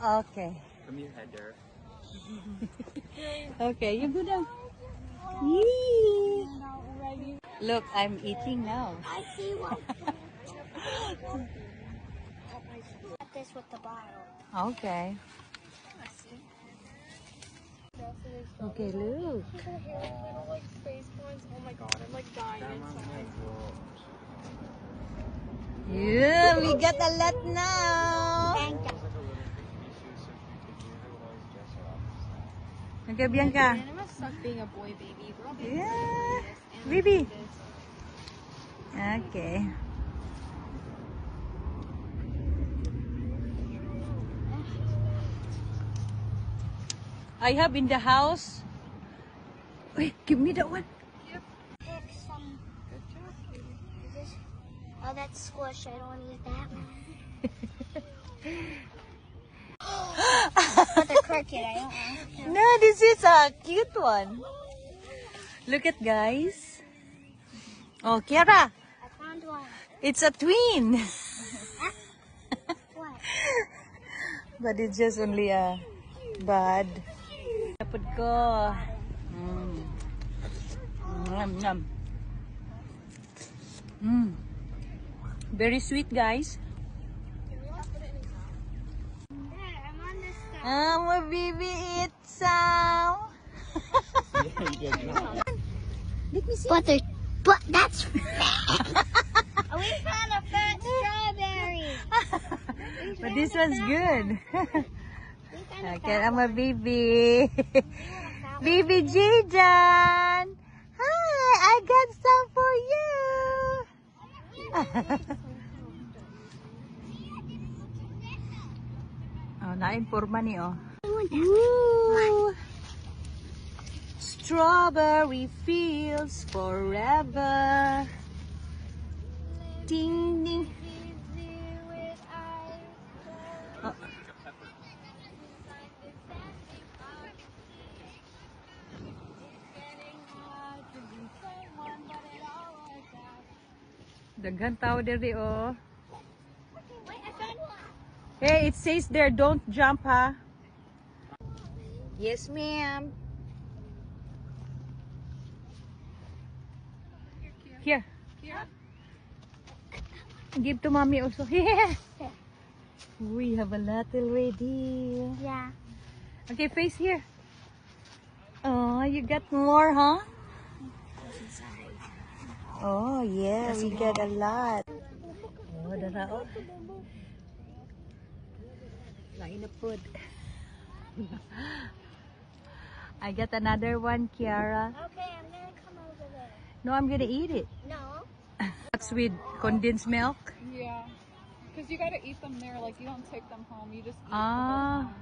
Okay. From your head there. Okay, you go down. Yee. Look, I'm eating now. I see one. Put this with the bottle. Okay. Okay, look. Like face points. Oh my god, I'm like dying inside. Yeah, we got a lot now. Okay, Bianca. Man, it must suck being a boy baby. We're all being Yeah. and Baby. this. Okay. I have in the house. Wait, give me that one. Pick some. Is this? Oh, that's squish. I don't want to eat that one. But the cricket, I don't want. No, this is a cute one. Look at guys. Oh, Kiara, I found one. it's a twin. What? But it's just only a bud. Dapat ko. Nom. Very sweet, guys. There, I'm on this side. My baby eat some. Let me see. But that's fat. We found a fat strawberry. But this one's good. We found a Okay, fat I'm a one. baby. fat Baby Jijan. Hi, I got some for you. Oh, na-informa ni oh. Ooh. Strawberry fields forever. Ding ding. Oh. Daghan tao diri oh. Wait, I found one. Hey, it says there, don't jump, ha? Yes, ma'am. Here. Give to mommy also. Yeah. We have a lot already. Yeah. Okay, face here. Oh, you got more, huh? Oh, yeah, we got a lot. Oh, dara oh. Lain na food. I got another one, Kiara. Okay, I'm gonna come over there. No, I'm gonna eat it. No. That's with condensed milk. Yeah. Because you gotta eat them there. Like, you don't take them home. You just eat Ah. them.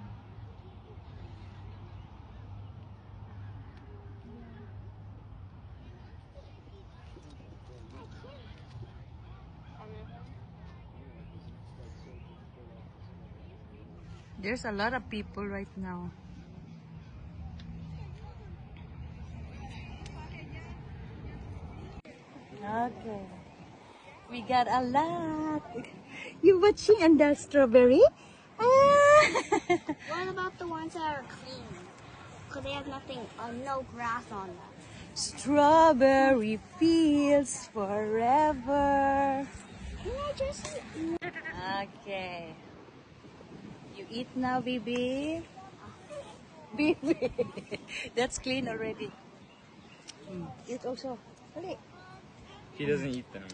There's a lot of people right now. Okay. We got a lot. You watching on the strawberry? Ah. What about the ones that are clean? Because they have nothing, no grass on them. Strawberry fields forever. Can I just eat? Okay. You eat now, baby. Baby. That's clean already. Eat also. Dali. He doesn't eat them.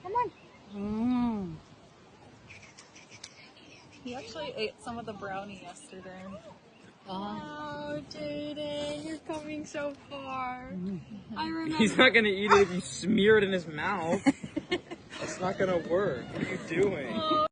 Come on. He actually ate some of the brownie yesterday. Oh. Oh, Jaden, you're coming so far. I remember. He's not gonna eat it if you smear it in his mouth. That's not gonna work. What are you doing?